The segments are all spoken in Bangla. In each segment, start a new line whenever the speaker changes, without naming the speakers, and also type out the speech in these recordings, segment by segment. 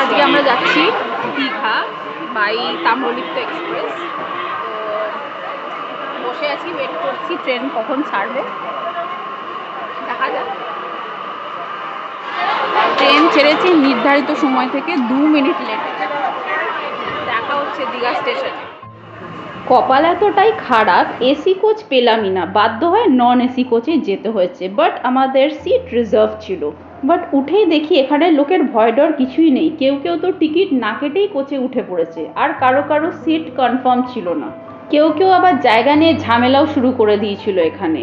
আজকে আমরা যাচ্ছি দীঘা বাই তাম্রলিপ্ত এক্সপ্রেস। তো বসে আছি, ওয়েট করছি ট্রেন কখন ছাড়বে, দেখা যাক। ট্রেন ছেড়েছে নির্ধারিত সময় থেকে 2 মিনিট লেটে। দেখা হচ্ছে দীঘা স্টেশনে। কপাল এতটাই খারাপ, এসি কোচ পেলামই না, বাধ্য হয়ে নন এসি কোচে যেতে হয়েছে। বাট আমাদের সিট রিজার্ভ ছিল। বাট উঠেই দেখি এখানে লোকের ভয় ডর কিছুই নেই, কেউ কেউ তো টিকিট না কেটেই কোচে উঠে পড়েছে, আর কারো কারো সিট কনফার্ম ছিল না। কেউ কেউ আবার জায়গা নিয়ে ঝামেলাও শুরু করে দিয়েছিল এখানে।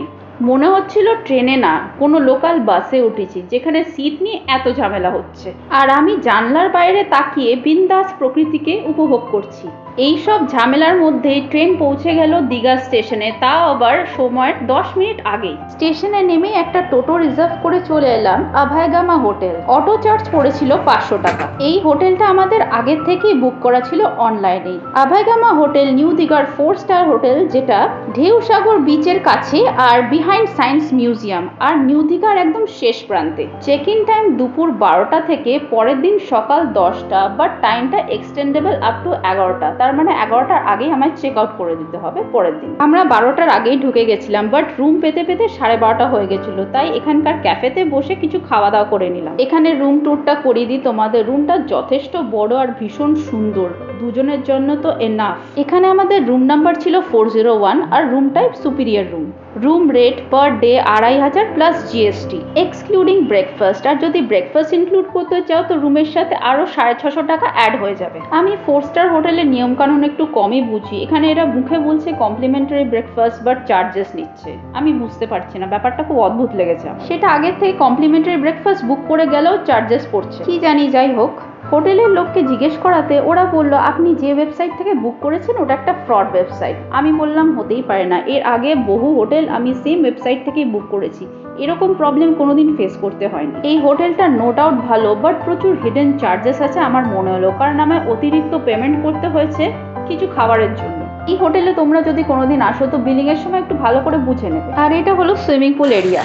মনে হচ্ছিল ট্রেনে না, কোনো লোকাল বাসে উঠেছি, যেখানে সিট নিয়ে এত ঝামেলা হচ্ছে। আর আমি জানলার বাইরে তাকিয়ে বিন্দাস প্রকৃতিকে উপভোগ করছি। এই সব ঝামেলার মধ্যেই ট্রেন পৌঁছে গেল দীঘা স্টেশনে, তাও আবার সময়ের 10 মিনিট আগেই। স্টেশনে নেমে একটা টোটো রিজার্ভ করে চলে এলাম আভায়গামা হোটেল। অটো চার্জ পড়েছিল 500 টাকা। এই হোটেলটা আমাদের আগের থেকেই বুক করা ছিল অনলাইনে। আভায়গামা হোটেল নিউ দীঘার 4 স্টার হোটেল, যেটা ঢেউসাগর বিচের কাছে আর বিহাইন্ড সায়েন্স মিউজিয়াম, আর নিউ দীঘার একদম শেষ প্রান্তে। চেক ইন টাইম দুপুর 12টা থেকে পরের দিন সকাল 10টা, বাট টাইমটা এক্সটেন্ডেবল আপ টু 11টা। তার মানে 11টার আগেই আমায় চেক আউট করে দিতে হবে পরের দিন। আমরা 12টার আগেই ঢুকে গেছিলাম, বাট রুম পেতে পেতে 12:30 হয়ে গেছিল। তাই এখানকার ক্যাফেতে বসে কিছু খাওয়া দাওয়া করে নিলাম। এখানে রুম ট্যুরটা করিয়ে দিই তোমাদের। রুমটা যথেষ্ট বড় আর ভীষণ সুন্দর, দুজনের জন্য তো এনাফ। এখানে আমাদের রুম নাম্বার ছিল 401 আর room type superior room. Room rate per day 2500 plus GST excluding breakfast. আর যদি ব্রেকফাস্ট ইনক্লুড করতে চাও তো রুমের সাথে আরো 650 টাকা অ্যাড হয়ে যাবে। আমি 4 স্টার হোটেলের নিয়ম কানুন একটু কমই বুঝি। এখানে এরা মুখে বলছে কমপ্লিমেন্টারি ব্রেকফাস্ট, বাট চার্জেস নিচ্ছে। আমি বুঝতে পারছি না, ব্যাপারটা খুব অদ্ভুত লেগেছে। সেটা আগের থেকে কমপ্লিমেন্টারি ব্রেকফাস্ট বুক করে গেলেও চার্জেস পড়ছে, কি জানি। যাই হোক, হোটেলের লোককে জিজ্ঞেস করাতে ওরা বলল আপনি যে ওয়েবসাইট থেকে বুক করেছেন ওটা একটা ফ্রড ওয়েবসাইট। আমি বললাম হতেই পারে না, এর আগে বহু হোটেল আমি সেম ওয়েবসাইট থেকেই বুক করেছি, এরকম প্রবলেম কোনোদিন ফেস করতে হয়নি। এই হোটেলটা নো ডাউট ভালো, বাট প্রচুর হিডেন চার্জেস আছে আমার মনে হলো, কারণ আমায় অতিরিক্ত পেমেন্ট করতে হয়েছে কিছু খাবারের জন্য। এই হোটেলে তোমরা যদি কোনোদিন আসো তো বিলিং এর সময় একটু ভালো করে বুঝে নেবে। আর এটা হলো সুইমিং পুল এরিয়া।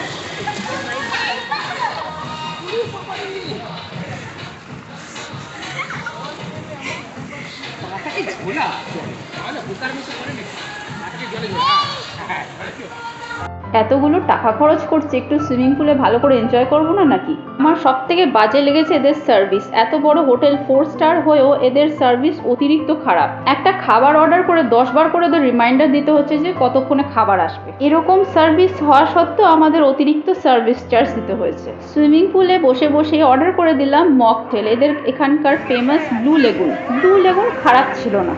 এতগুলো টাকা খরচ করছে, একটু সুইমিং পুলে ভালো করে এনজয় করবো না নাকি? আমার সব থেকে বাজে লেগেছে এদের সার্ভিস। এত বড় হোটেল 4 স্টার হয়েও এদের সার্ভিস অতিরিক্ত খারাপ। একটা খাবার অর্ডার করে 10 বার করে ওদের রিমাইন্ডার দিতে হচ্ছে যে কতক্ষণে খাবার আসবে। এরকম সার্ভিস হওয়া সত্ত্বেও আমাদের অতিরিক্ত সার্ভিস চার্জ দিতে হয়েছে। সুইমিং পুলে বসে বসে অর্ডার করে দিলাম মকটেল, এদের এখানকার famous blue lagoon. Blue lagoon খারাপ ছিল না,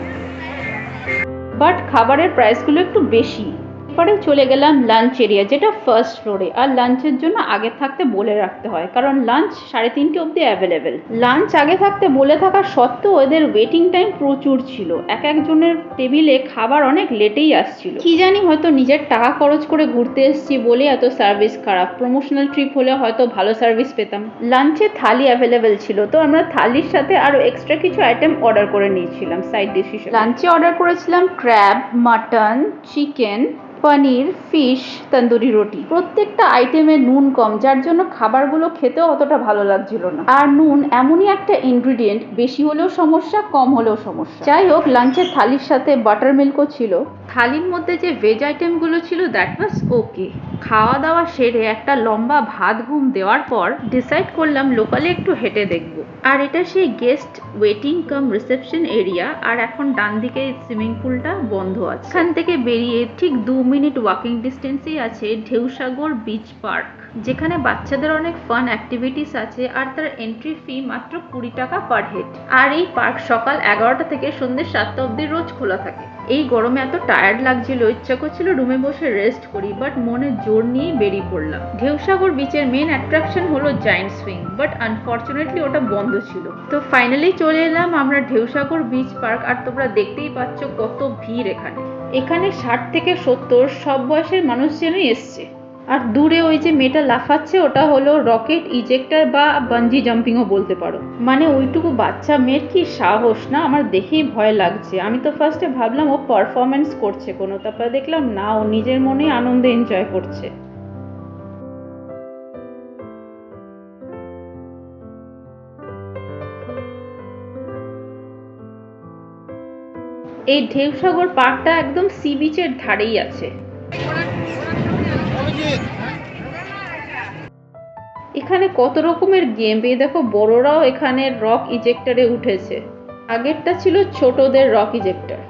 বাট খাবারের প্রাইসগুলো একটু বেশি। এরপরে চলে গেলাম লাঞ্চ এরিয়া, যেটা ফার্স্ট ফ্লোরে। আর লাঞ্চের জন্য আগে থাকতে বলে রাখতে হয়, কারণ লাঞ্চ 3:30 অবধি অ্যাভেলেবেল। লাঞ্চ আগে থাকতে বলে থাকা সত্ত্বেও এদের ওয়েটিং টাইম প্রচুর ছিল। এক একজনের টেবিলে খাবার অনেক লেটেই আসছিল। কি জানি, হয়তো নিজের টাকা খরচ করে ঘুরতে এসেছি বলে এত সার্ভিস খারাপ। প্রমোশনাল ট্রিপ হলে হয়তো ভালো সার্ভিস পেতাম। লাঞ্চে থালি অ্যাভেলেবেল ছিল, তো আমরা থালির সাথে আরো এক্সট্রা কিছু আইটেম অর্ডার করে নিয়েছিলাম সাইড ডিশ হিসেবে। লাঞ্চে অর্ডার করেছিলাম ক্র্যাব, মাটন, চিকেন, পনির, ফিশ, তন্দুরি রুটি। প্রত্যেকটা আইটেমে নুন কম, যার জন্য খাবারগুলো খেতেও অতটা ভালো লাগছিল না। আর নুন এমনই একটা ইনগ্রিডিয়েন্ট, বেশি হলেও সমস্যা, কম হলেও সমস্যা। যাই হোক, লাঞ্চের থালির সাথে বাটার মিল্কও ছিল। থালির মধ্যে যে ভেজ আইটেমগুলো ছিল দ্যাট ওয়াজ ওকে। খাওয়া দাওয়া সেরে একটা লম্বা ভাত ঘুম দেওয়ার পর ডিসাইড করলাম লোকালে একটু হেঁটে দেখব। আর এটা সেই গেস্ট ওয়েটিং কাম রিসেপশন এরিয়া। আর এখন ডান দিকে সুইমিং পুলটা বন্ধ আছে। এখান থেকে বেরিয়ে ঠিক 2 মিনিট ওয়াকিং ডিস্টেন্সেই আছে ঢেউসাগর বিচ পার্ক, যেখানে বাচ্চাদের অনেক ফান অ্যাক্টিভিটিস আছে। আর তার এন্ট্রি ফি মাত্র 20 টাকা পার হেড। আর এই পার্ক সকাল 11টা থেকে সন্ধ্যে 7টা অবধি রোজ খোলা থাকে। এই গরমে এত টায়ার্ড লাগছিল, ইচ্ছা করছিল রুমে বসে রেস্ট করি, বাট মনে জোর নিয়েই বেরিয়ে পড়লাম। ঢেউসাগর বিচের মেন অ্যাট্রাকশন হলো জায়ান্ট সুইং, বাট আনফর্চুনেটলি ওটা বন্ধ ছিল। তো ফাইনালি চলে এলাম আমরা ঢেউসাগর বিচ পার্ক। আর তোমরা দেখতেই পাচ্ছ কত ভিড় এখানে। এখানে 60 থেকে 70 সব বয়সের মানুষজনই এসছে। আর দূরে ওই যে মেয়েটা লাফাচ্ছে ওটা হলো রকেট ইজেক্টর বা বাঞ্জি জাম্পিংও বলতে পারো। মানে ওইটুকু বাচ্চা মেয়ের কি সাহস না, আমার দেখেই ভয় লাগছে। আমি তো ফার্স্টে ভাবলাম ও পারফরমেন্স করছে কোনো, তারপরে দেখলাম না, ও নিজের মনেই আনন্দে এনজয় করছে। এই ঢেউসাগর পার্কটা একদম সি বিচের ধারেই আছে। এখানে কত রকমের গেম, এই দেখো বড়রাও এখানে রক ইজেক্টরে উঠেছে। আগেরটা ছিল ছোটদের রক ইজেক্টর।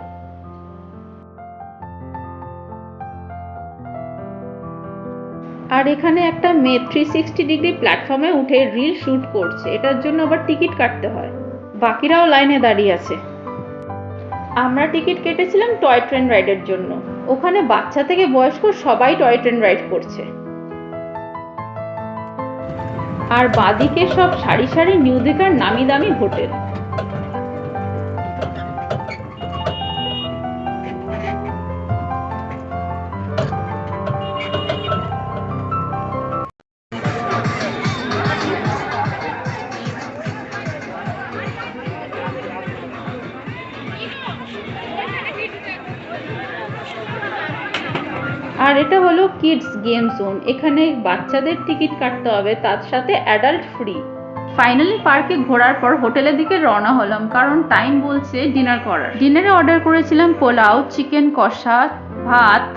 আর এখানে একটা মেয়ে 360 ডিগ্রি প্ল্যাটফর্মে উঠে রিল শুট করছে, এটার জন্য আবার টিকিট কাটতে হয়। বাকিরাও লাইনে দাঁড়িয়ে আছে। আমরা টিকিট কেটেছিলাম টয় ট্রেন রাইডের জন্য। ওখানে বাচ্চা থেকে বয়স্ক সবাই টয় ট্রেন রাইড করছে। আর বাদিকে সব সারি সারি নিউ দীঘার নামি দামি হোটেল। আর এটা হলো কিডস গেম জোন, এখানে বাচ্চাদের টিকিট কাটতে হবে, তার সাথে অ্যাডাল্ট ফ্রি। ফাইনালি পার্কে ঘোরার পর হোটেলের দিকে রওনা হলাম, কারণ টাইম বলছে ডিনার করার। ডিনারে অর্ডার করেছিলাম পোলাও, চিকেন কষা, ভাত,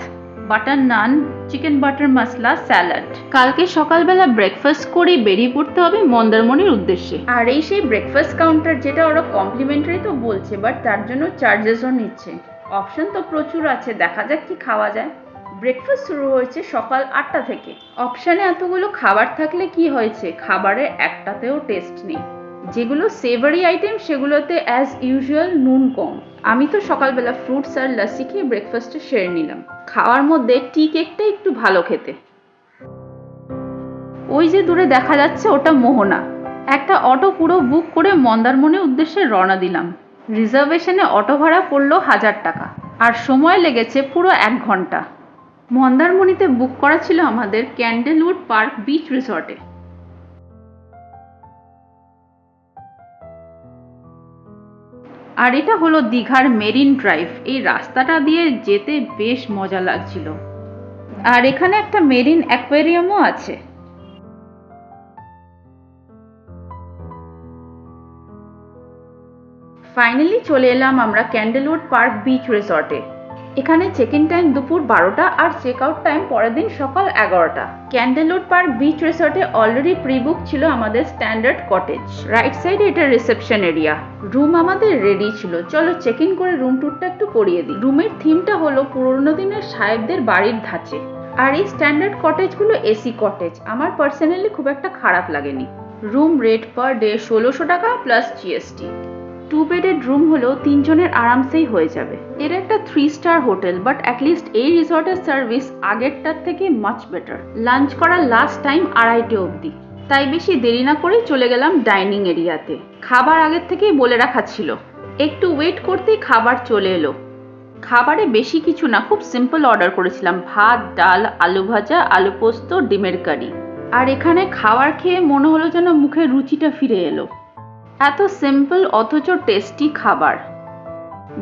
বাটার নান, চিকেন বাটার মশলা, স্যালাড। কালকে সকালবেলা ব্রেকফাস্ট করেই বেরিয়ে পড়তে হবে মন্দারমণির উদ্দেশ্যে। আর এই সেই ব্রেকফাস্ট কাউন্টার, যেটা ওরা কমপ্লিমেন্টারি তো বলছে, বাট তার জন্য চার্জেসও নিচ্ছে। অপশন তো প্রচুর আছে, দেখা যাক কি খাওয়া যায়। ব্রেকফাস্ট শুরু হয়েছে সকাল 8টা থেকে। অপশানে এতগুলো খাবার থাকলে কি হয়েছে, খাবারের একটাতেও টেস্ট নেই। যেগুলো সেভারি আইটেম সেগুলোতে অ্যাজ ইউজুয়াল নুন কম। আমি তো সকালবেলা ফ্রুটস আর লস্যি খেয়ে ব্রেকফাস্টে সেরে নিলাম। খাওয়ার মধ্যে টি কেকটা একটু ভালো খেতে। ওই যে দূরে দেখা যাচ্ছে ওটা মোহনা। একটা অটো পুরো বুক করে মন্দারমণির উদ্দেশ্যে রওনা দিলাম। রিজার্ভেশনে অটো ভাড়া পড়লো 1000 টাকা, আর সময় লেগেছে পুরো 1 ঘন্টা। মন্দারমণিতে বুক করা ছিল আমাদের ক্যান্ডেলউড পার্ক বিচ রিসর্টে। আর এটা হলো দীঘার মেরিন ড্রাইভ। এই রাস্তাটা দিয়ে যেতে বেশ মজা লাগছিল। আর এখানে একটা মেরিন অ্যাকোয়ারিয়ামও আছে। ফাইনালি চলে এলাম আমরা ক্যান্ডেলউড পার্ক বিচ রিসর্টে। এখানে চেক ইন টাইম দুপুর 12টা আর চেক আউট টাইম পরের দিন সকাল 11টা। ক্যান্ডেলউড পার্ক বিচ রিসর্টে অলরেডি প্রি বুক ছিল আমাদের স্ট্যান্ডার্ড কটেজ। রাইট সাইডে এটা রিসেপশন এরিয়া। রুম আমাদের রেডি ছিল, চলো চেক ইন করে রুম ট্যুরটা একটু করিয়ে দিই। রুমের থিমটা হলো পুরোনো দিনের সাহেবদের বাড়ির ধাঁচে। আর এই স্ট্যান্ডার্ড কটেজগুলো এসি কটেজ, আমার পার্সোনালি খুব একটা খারাপ লাগেনি। রুম রেট পার ডে 1600 টাকা প্লাস জিএসটি। 2 বেডেড রুম হলেও 3 জনের আরামসেই হয়ে যাবে। এর একটা 3 স্টার হোটেল, বাট অ্যাটলিস্ট এই রিসর্টের সার্ভিস আগেরটার থেকে মাচ বেটার। লাঞ্চ করার লাস্ট টাইম 2:30 অবধি, তাই বেশি দেরি না করেই চলে গেলাম ডাইনিং এরিয়াতে। খাবার আগের থেকেই বলে রাখা ছিল, একটু ওয়েট করতেই খাবার চলে এলো। খাবারে বেশি কিছু না, খুব সিম্পল অর্ডার করেছিলাম, ভাত, ডাল, আলু ভাজা, আলু পোস্ত, ডিমের কারি। আর এখানে খাবার খেয়ে মনে হলো যেন মুখে রুচিটা ফিরে এলো। এত সিম্পল অথচ টেস্টি খাবার,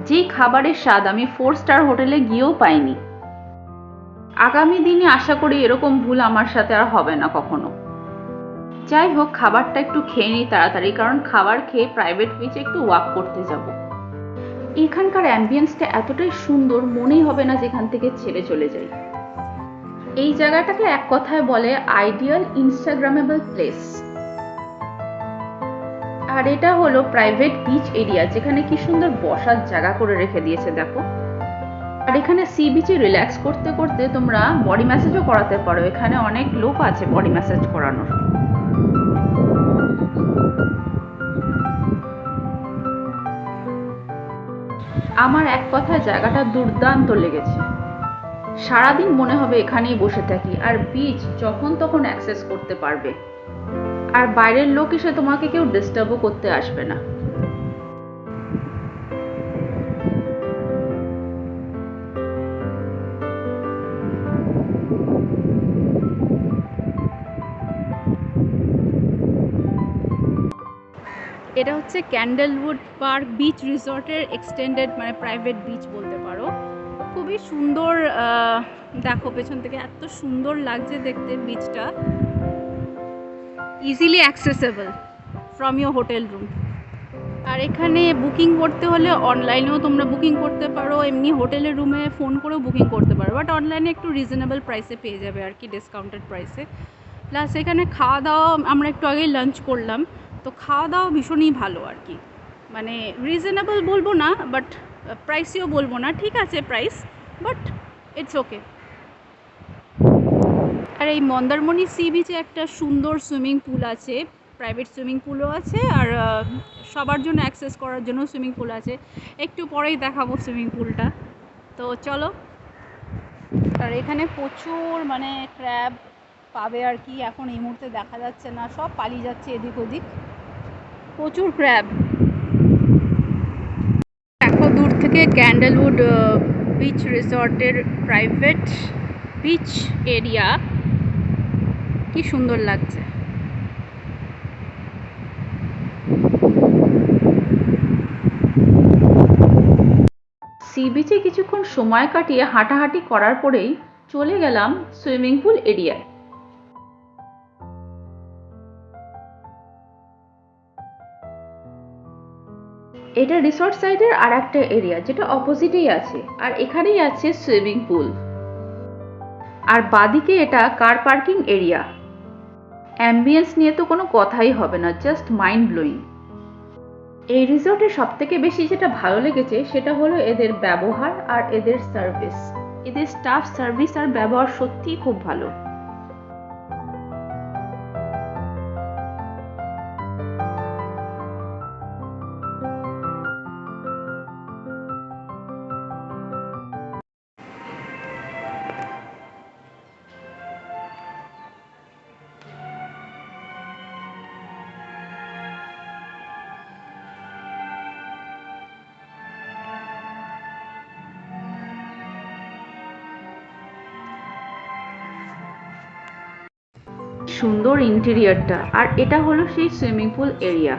যেই খাবারের স্বাদ আমি 4 স্টার হোটেলে গিয়েও পাইনি। আগামী দিনে আশা করি এরকম ভুল আমার সাথে আর হবে না কখনো। যাই হোক, খাবারটা একটু খেয়ে নিই তাড়াতাড়ি, কারণ খাবার খেয়ে প্রাইভেট বিচে একটু ওয়াক করতে যাব। এখানকার অ্যাম্বিয়েন্সটা এতটাই সুন্দর, মনেই হবে না যেখান থেকে ছেড়ে চলে যাই। এই জায়গাটাকে এক কথায় বলে আইডিয়াল ইনস্টাগ্রামেবল প্লেস। আর এটা হলো প্রাইভেট বিচ এরিয়া, যেখানে কি সুন্দর বসার জায়গা করে রেখে দিয়েছে দেখো। আর এখানে সি বিচে রিল্যাক্স করতে করতে তোমরা বডি ম্যাসাজও করাতে পারো, এখানে অনেক লোক আছে বডি ম্যাসাজ করানোর। আমার এক কথায় জায়গাটা দুর্দান্ত লেগেছে। সারাদিন মনে হবে এখানেই বসে থাকি, আর বিচ যখন তখন অ্যাক্সেস করতে পারবে। আর বাইরের লোক এসে তোমাকে কেউ ডিস্টার্বও করতে আসবে না। এটা হচ্ছে ক্যান্ডেলউড পার্ক বিচ রিসর্টের এক্সটেন্ডেড মানে প্রাইভেট বিচ বলতে পারো। খুবই সুন্দর, দেখো পেছন থেকে এত সুন্দর লাগছে দেখতে বিচটা। Easily accessible from your hotel room. আর এখানে বুকিং করতে হলে অনলাইনেও তোমরা বুকিং করতে পারো, এমনি হোটেলের রুমে ফোন করেও বুকিং করতে পারো, বাট অনলাইনে একটু রিজনেবল প্রাইসে পেয়ে যাবে আর কি, ডিসকাউন্টেড প্রাইসে। প্লাস এখানে খাওয়া দাওয়া, আমরা একটু আগেই লাঞ্চ করলাম, তো খাওয়া দাওয়া ভীষণই ভালো আর কি, মানে রিজনেবল বলবো না, বাট প্রাইসিও বলবো না, ঠিক আছে প্রাইস, বাট ইটস ওকে। আর এই মন্দারমণি সি বিচে একটা সুন্দর সুইমিং পুল আছে, প্রাইভেট সুইমিং পুলও আছে, আর সবার জন্য অ্যাক্সেস করার জন্য সুইমিং পুল আছে। একটু পরেই দেখাবো সুইমিং পুলটা, তো চলো। আর এখানে প্রচুর মানে ক্র্যাব পাবে আর কি, এখন এই মুহূর্তে দেখা যাচ্ছে না, সব পালিয়ে যাচ্ছে এদিক ওদিক, প্রচুর ক্র্যাব। দেখো দূর থেকে ক্যান্ডেলউড বিচ রিসর্টের প্রাইভেট বিচ এরিয়া, কি সুন্দর লাগছে। সি বিচে কিছুক্ষণ সময় কাটিয়ে হাঁটাহাঁটি করার পরেই চলে গেলাম সুইমিং পুল এরিয়ায়। এটা রিসর্ট সাইডের আর একটা এরিয়া, যেটা অপোজিটেই আছে, আর এখানেই আছে সুইমিং পুল। আর বাদিকে এটা কার পার্কিং এরিয়া। অ্যাম্বিয়েন্স নিয়ে তো কোনো কথাই হবে না, জাস্ট মাইন্ড ব্লোয়িং। এই রিসর্টে সবথেকে বেশি যেটা ভালো লেগেছে সেটা হলো এদের ব্যবহার আর এদের সার্ভিস। এদের স্টাফ সার্ভিস আর ব্যবহার সত্যিই খুব ভালো। সুন্দর ইন্টেরিয়রটা, আর এটা হলো সেই সুইমিং পুল এরিয়া।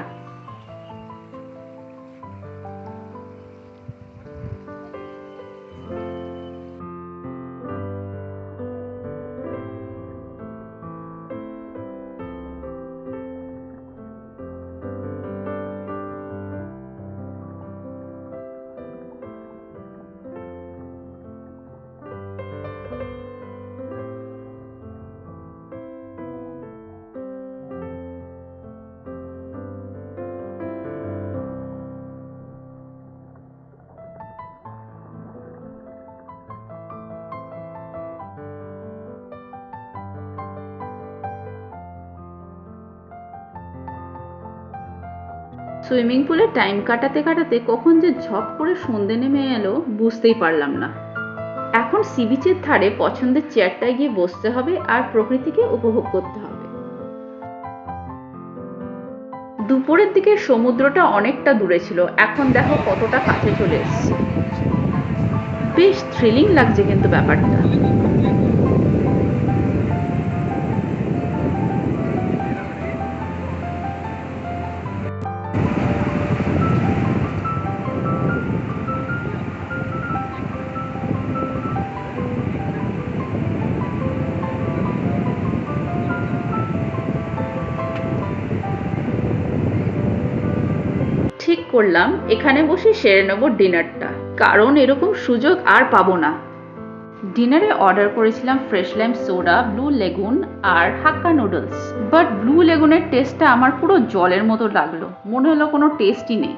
সুইমিং পুলে টাইম কাটাতে কাটাতে কখন যে ঝপ করে সন্ধে নেমে এলো বুঝতেই পারলাম না। এখন সি বিচের ধারে পছন্দের চেয়ারটায় গিয়ে বসতে হবে আর প্রকৃতিকে উপভোগ করতে হবে। দুপুরের দিকে সমুদ্রটা অনেকটা দূরে ছিল, এখন দেখো কতটা কাছে চলে এসেছে। বেশ থ্রিলিং লাগছে কিন্তু ব্যাপারটা। ঠিক করলাম এখানে বসে সেরে নেব ডিনারটা, কারণ এরকম সুযোগ আর পাবো না। ডিনারে অর্ডার করেছিলাম fresh lime soda, blue lagoon আর হাক্কা নুডলস, বাট ব্লু লেগুনের টেস্টটা আমার পুরো জলের মতো লাগলো, মনে হলো কোনো টেস্টই নেই।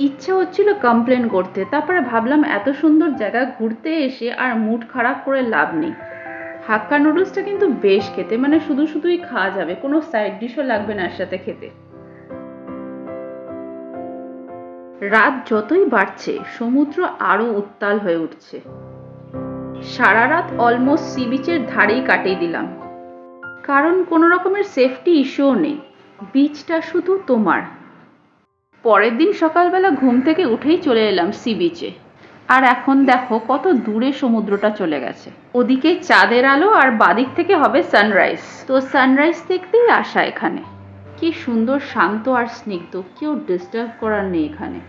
ইচ্ছে হচ্ছিল কমপ্লেন করতে, তারপরে ভাবলাম এত সুন্দর জায়গা ঘুরতে এসে আর মুড খারাপ করে লাভ নেই। হাক্কা নুডলসটা কিন্তু বেশ খেতে, মানে শুধু শুধুই খাওয়া যাবে, কোনো সাইড ডিশও লাগবে না এর সাথে খেতে। রাত যতই বাড়ছে সমুদ্র আরো উত্তাল হয়ে উঠছে। সারা রাত অলমোস্ট সি বিচের ধারেই কাটিয়ে দিলাম, কারণ কোনো রকমের সেফটি ইস্যুও নেই, বিচটা শুধু তোমার। পরের দিন সকালবেলা ঘুম থেকে উঠেই চলে এলাম সি বিচে, আর এখন দেখো কত দূরে সমুদ্রটা চলে গেছে। ওদিকে চাঁদের আলো আর বাদিক থেকে হবে সানরাইজ, তো সানরাইজ দেখতেই আসা এখানে। কি সুন্দর শান্ত আর স্নিগ্ধ, কেউ ডিস্টার্ব করার নেই এখানে।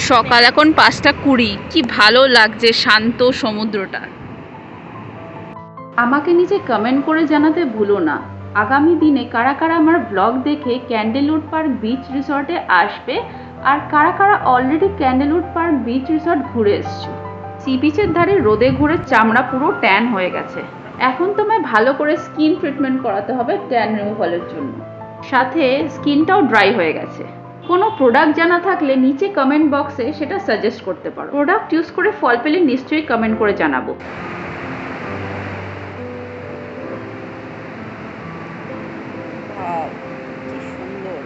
সকাল এখন 5:20। কি ভালো লাগছে শান্ত সমুদ্রটা। আমাকে নিচে কমেন্ট করে জানাতে ভুলো না আগামী দিনে কারা কারা আমার ব্লগ দেখে ক্যান্ডেলউড পার্ক বিচ রিসর্টে আসবে, আর কারা কারা অলরেডি ক্যান্ডেলউড পার্ক বিচ রিসর্ট ঘুরে এসছো। সি বিচের ধারে রোদে ঘুরে চামড়া পুরো ট্যান হয়ে গেছে। এখন তোমায় ভালো করে স্কিন ট্রিটমেন্ট করাতে হবে ট্যান রিমুভালের জন্য, সাথে স্কিনটাও ড্রাই হয়ে গেছে। কোনো প্রোডাক্ট জানা থাকলে নিচে কমেন্ট বক্সে সেটা সাজেস্ট করতে পারো। প্রোডাক্ট ইউজ করে ফল পেলে নিশ্চয়ই কমেন্ট করে জানাবো।
কি সুন্দর।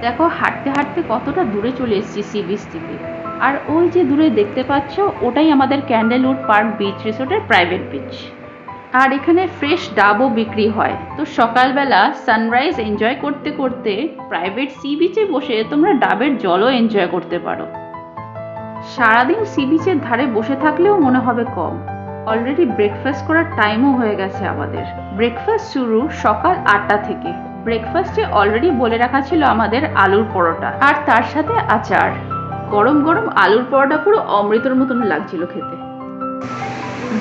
দেখো হাঁটতে হাঁটতে কতটা দূরে চলে এসেছি সি বিচ থেকে। আর ওই যে দূরে দেখতে পাচ্ছ ওটাই আমাদের ক্যান্ডেলউড পার্ক বিচ রিসোর্টের প্রাইভেট বিচ। আর এখানে ফ্রেশ ডাবও বিক্রি হয়। তো সকালবেলা সানরাইজ এনজয় করতে করতে প্রাইভেট সি বিচে বসে তোমরা ডাবের জলও এনজয় করতে পারো। সারাদিন সি বিচের ধারে বসে থাকলেও মনে হবে কম। অলরেডি ব্রেকফাস্ট করার টাইমও হয়ে গেছে আমাদের। ব্রেকফাস্ট শুরু সকাল 8টা থেকে। ব্রেকফাস্টে অলরেডি বলে রাখা ছিল আমাদের আলুর পরোটা আর তার সাথে আচার। গরম গরম আলুর পরোটা পুরো অমৃতের মতন লাগছিল খেতে।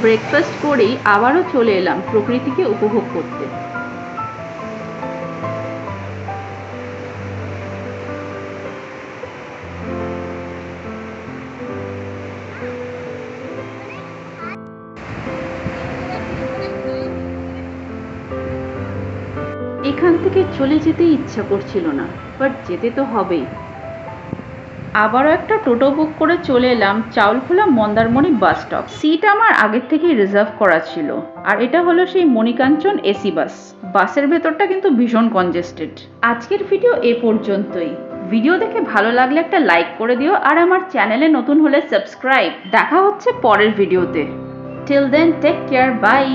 ব্রেকফাস্ট করেই আবারও চলে এলাম প্রকৃতিকে উপভোগ করতে। এখান থেকে চলে যেতে ইচ্ছা করছিল না, বাট যেতে তো হবেই। আবারও একটা টোটো বুক করে চলে এলাম Chaulkhola Mandarmani bus stop. Seat আমার আগের থেকেই রিজার্ভ করা ছিল। আর এটা হলো সেই মণিকাঞ্চন এসি বাস। বাসের ভেতরটা কিন্তু ভীষণ কনজেস্টেড। আজকের ভিডিও এ পর্যন্তই। ভিডিও দেখে ভালো লাগলে একটা লাইক করে দিও, আর আমার চ্যানেলে নতুন হলে সাবস্ক্রাইব। দেখা হচ্ছে পরের ভিডিওতে। Till then take care, by.